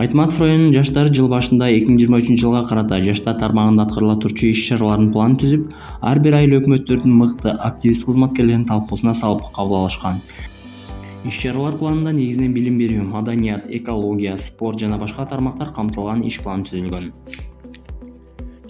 Айтматов районунун жаштары жыл башында 2023 жылга карата жаштар тармагында аткарыла турчу иш-чаралардын планын түзүп, ар бир айыл өкмөттөрдүн мыкты активист кызматкерлерин талкуусуна салып кабыл алышкан. Иш-чаралар планында негизинен билим берүү, маданият, экология, спорт жана башка тармактар камтылган иш планы түзүлгөн.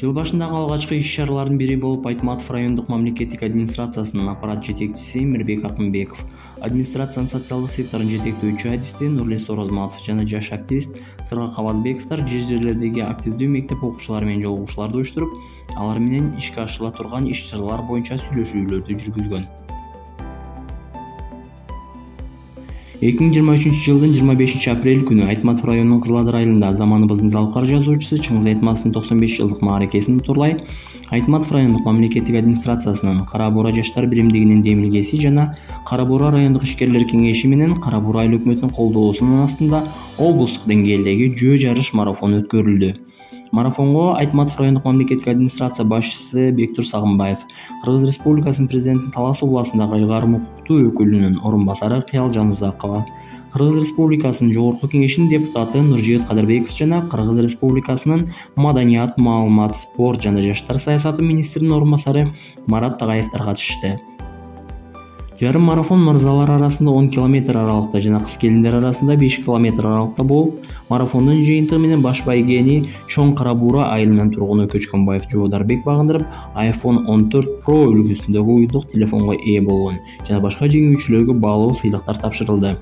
Жыл башындагы алгачкы иш-чаралардын бири болуп Айтматов райондук мамлекеттик администрациясынын аппарат жетекчиси Мирбек Акынбеков, администрациянын социалдык секторун жетектөөчү адисти Нурлес Орозматов жана жаш активист Сырга Кабазбековдор жерлердеги активдүү мектеп окуучулары менен жолугушууларды уюштуруп, алар менен ишке ашырыла турган иш-чаралар боюнча сүйлөшүүлөрдү жүргүзгөн. 2023 жылдын 25 апрель күнү Айтматов районунун Кызыладыр айылында заманыбыздын залкар жазуучусу Чыңгыз Айтматовдун 95 жылдык мааракесин турлай Айтматов райондук мамлекеттик администрациясынын Кара Буура жаштар биримдигинин демилгеси жана Кара Буура райондук ишкерлер кеңеши менен Кара Буура айыл өкмөтүнүн колдоосунун астында облустук деңгээлдеги жөө жарыш марафону өткөрүлдү. Марафонго Айтматов райондук мамлекеттик администрация башчысы Бектур Сагынбаев, Кыргыз Республикасынын президентинин Талас областындагы ыйгарым укуктуу өкүлүнүн орун басары Кыял Жанузакова, Кыргыз Республикасынын Жогорку кеңешинин депутаты Нуржигит Кадырбеков жана Кыргыз Республикасынын Маданият, маалымат, спорт жана жаштар саясаты министринин орун басары Марат Тагаевдер катышты. Жарым марафон мырзалар арасында 10 км аралыкта жана кыз келиндер арасында 5 км аралыкта болуп, марафондун жыйынтыгы менен баш байгени Чоң Кара Буура айылынын тургуну Көчкөнбаев Жоодарбек багындырып, iPhone 14 Pro үлгүсүндөгү уюлдук телефонго ээ болгон жана башка жеңүүчүлөргө баалуу сыйлыктар тапшырылды.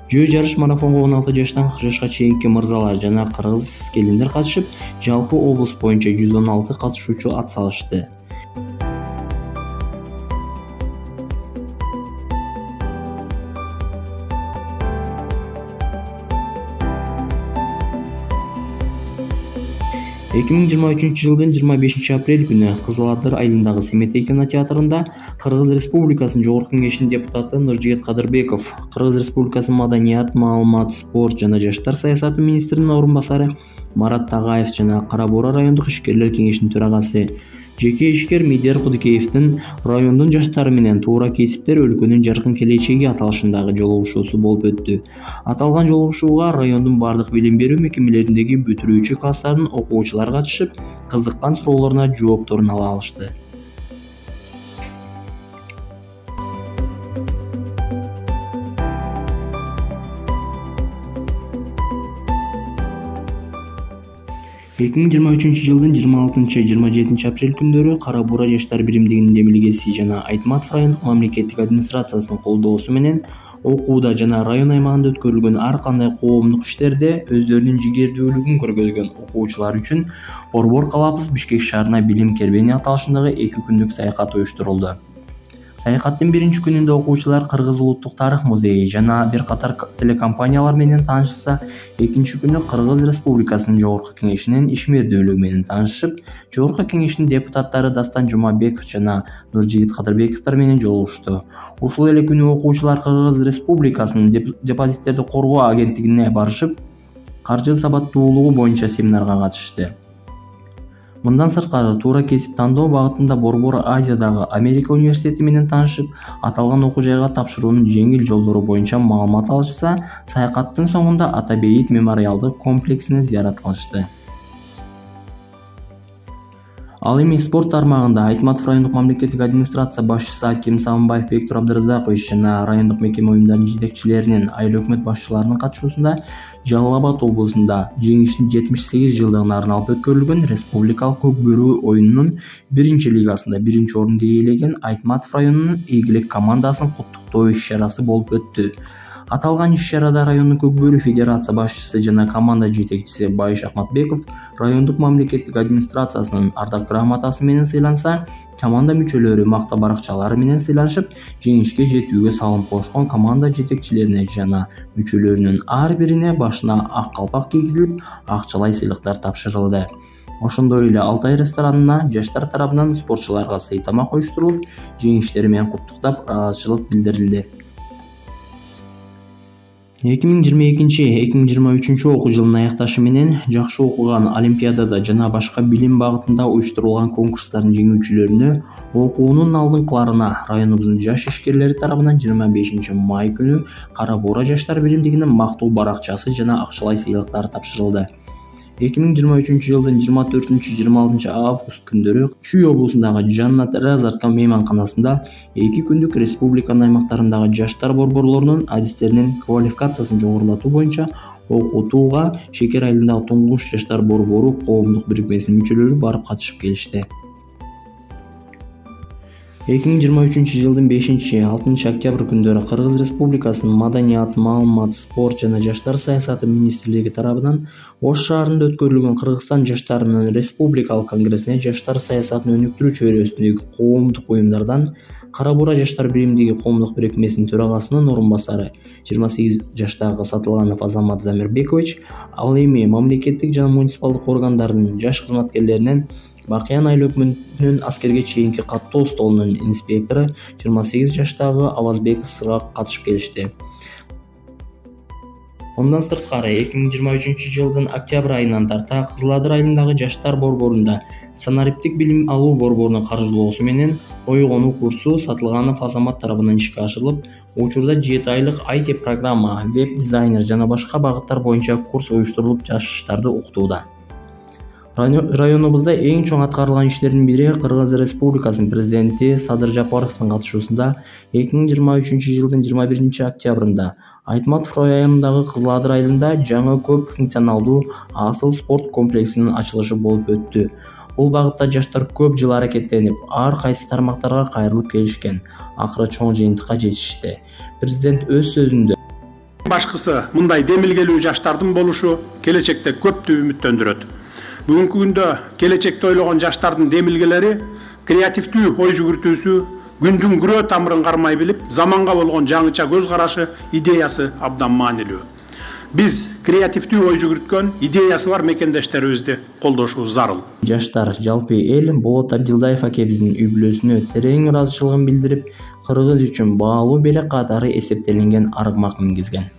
Жөө жарыш марафонго 16 жаштан 40 жашка чейинки мырзалар жана кыргыз келиндер катышып, жалпы облус боюнча 116 катышуучу ат салышты. Эки миң жыйырма үчүнчү жылдын 25 апрель күнү Кызыладыр айылындагы Семетей кинотеатрында Кыргыз Республикасынын Жогорку кеңешинин депутаты Нуржигит Кадырбеков, Кыргыз Республикасынын Маданият, маалымат, спорт жана жаштар саясаты министринин орун басары Марат Тагаев жана Кара Буура райондук ишкерлер кеңешинин төрагасы жеке ишкер Медер Кудыкеевдин райондун жаштары менен туура кесиптер өлкөнүн жаркын келечеги аталышындагы жолугушуусу болуп өттү. Аталган жолугушууга райондун бардык билим берүү мекемелериндеги бүтүрүүчү класстардын окуучулары катышып, кызыккан суроолоруна жоопторун ала алышты. Эки миң жыйырма үчүнчү жылдын 26-27 апрель күндөрү Кара Буура жаштар биримдигинин демилгеси жана Айтматов райондук мамлекеттик администрациясынын колдоосу менен окууда жана район аймагында өткөрүлгөн ар кандай коомдук иштерде өздөрүнүн жигердүүлүгүн көргөзгөн окуучулар үчүн Борбор калабыз Бишкек шаарына билим кербени аталышындагы 2 күндүк саякат уюштурулду. Саякаттын биринчи күнүндө окуучулар Кыргыз улуттук тарых музейи жана бир катар телекомпаниялар менен таанышса, экинчи күнү Кыргыз Республикасынын Жогорку кеңешинин ишмердүүлүгү менен таанышып, Жогорку кеңештин депутаттары Дастан Жумабеков жана Нуржигит Кадырбековдор менен жолугушту. Ушул эле күнү окуучулар Кыргыз Республикасынын депозиттерди коргоо агенттигине барышып, каржы сабаттуулугу боюнча семинарга катышты. Мындан сырткары туура кесип тандоо багытында Борбор Азиядагы Америка университети менен таанышып, аталган окуу жайга тапшыруунун жеңил жолдору боюнча маалымат алышса, саякаттын соңунда Ата Бейит мемориалдык комплексине зыярат кылышты. Ал эми спорт тармагында Айтматов райондук мамлекеттик администрация башчысы Аким Сабынбаев, Бектур Абдыразакович жана райондук мекеме уюмдарынын жетекчилеринин, айыл өкмөт башчыларынын катышуусунда Жалал Абад облусунда жеңиштин 78 жылдыгына арналып өткөрүлгөн республикалык көк бөрү оюнунун 1-лигасында 1-орунду ээлеген Айтматов районунун ийгилик командасын куттуктоо иш-чарасы болуп өттү. Аталган иш-чарада райондун көк бөрү федерация башчысы жана команда жетекчиси Байыш Ахматбеков райондук мамлекеттик администрациясынын ардак грамотасы менен сыйланса, команда мүчөлөрү макта баракчалары менен сыйланышып, жеңишке жетүүгө салым кошкон команда жетекчилерине жана мүчөлөрүнүн ар бирине башына ак калпак кийгизилип, акчалай сыйлыктар тапшырылды. Ошондой эле Алтай ресторанына жаштар тарабынан спортчуларга сый тамак уюштурулуп, жеңиштери менен куттуктап, ыраазычылык билдирилди. 2022-2023 окуу жылынын аякташы менен жакшы окуган, олимпиадада жана башка билим багытында уюштурулган конкурстардын жеңүүчүлөрүнө окуунун алдыңкыларына районубуздун жаш ишкерлери тарабынан 25 май күнү Кара Буура жаштар биримдигинин мактоо баракчасы жана акчалай сыйлыктар тапшырылды. 2023 жылдын 24-26 август күндөрү Чүй облусундагы Жаннат Разарка мейманканасында 2 күндүк республиканын аймактарындагы жаштар борборлорунун адистеринин квалификациясын жогорулатуу боюнча окутууга Шекер айылындагы Туңгуш жаштар борбору коомдук бирикмесинин мүчөлөрү барып катышып келишти. 2023 жылдын 5-6 октябрь күндөрү Кыргыз Республикасынын Маданият, маалымат, спорт жана жаштар саясаты министрлиги тарабынан Ош шаарында өткөрүлгөн Кыргызстан жаштарынын республикалык конгрессине жаштар саясатын өнүктүрүү чөйрөсүндөгү коомдук уюмдардан Кара Буура жаштар биримдиги коомдук бирикмесинин төрагасынын орун басары 28 жаштагы Сатылганов Азамат Замирбекович, ал эми мамлекеттик жана муниципалдык органдардын жаш кызматкерлеринен Бакыян айыл өкмөтүнүн аскерге чейинки каттоо столунун инспектору 28 жаштагы Авазбеков Сыргак катышып келишти. Ondan сырткары 2023 жылдын октябрь айынан тарта Кызыл Адыр айылындагы жаштар борборунда санариптик билим алуу борборунун каржылоосу менен ойгонуу курсу Сатылганов Азамат тарабынан ишке ашырылып, учурда 7 айлык IT программа, веб-дизайнер жана башка багыттар боюнча курс уюштурулуп жаштарды уктууда. Районубузда эң чоң аткарылган иштердин бири Кыргыз Республикасынын президенти Садыр Жапаровдун катышуусунда 2023 жылдын 21 октябрында Айтматов районундагы Кызыл Адыр айылында жаңы көп функционалдуу асыл спорт комплексинин ачылышы болуп өттү. Бул багытта жаштар көп жыл аракеттенип, ар кайсы тармактарга кайрылып келишкен, акыры чоң жыйынтыкка жетишти. Президент өз сөзүндө башкысы мындай демилгелүү жаштардын болушу келечекте көптү үмүттөндүрөт. Бүгүнкү күндө келечекти ойлогон жаштардын демилгелери креативдүү ой жүгүртүүсү, күндүн күрөө тамырын кармай билип, заманга болгон жаңыча көз карашы, идеясы абдан маанилүү. Биз креативдүү ой жүгүрткөн, идеясы бар мекендештерибизди колдошубуз зарыл. Жаштар жалпы эл Болот Абдилдаев акебиздин үй бүлөсүнө терең ыраазычылыгын билдирип, Кыргыз үчүн баалуу белек катары эсептелинген аргымак мингизген.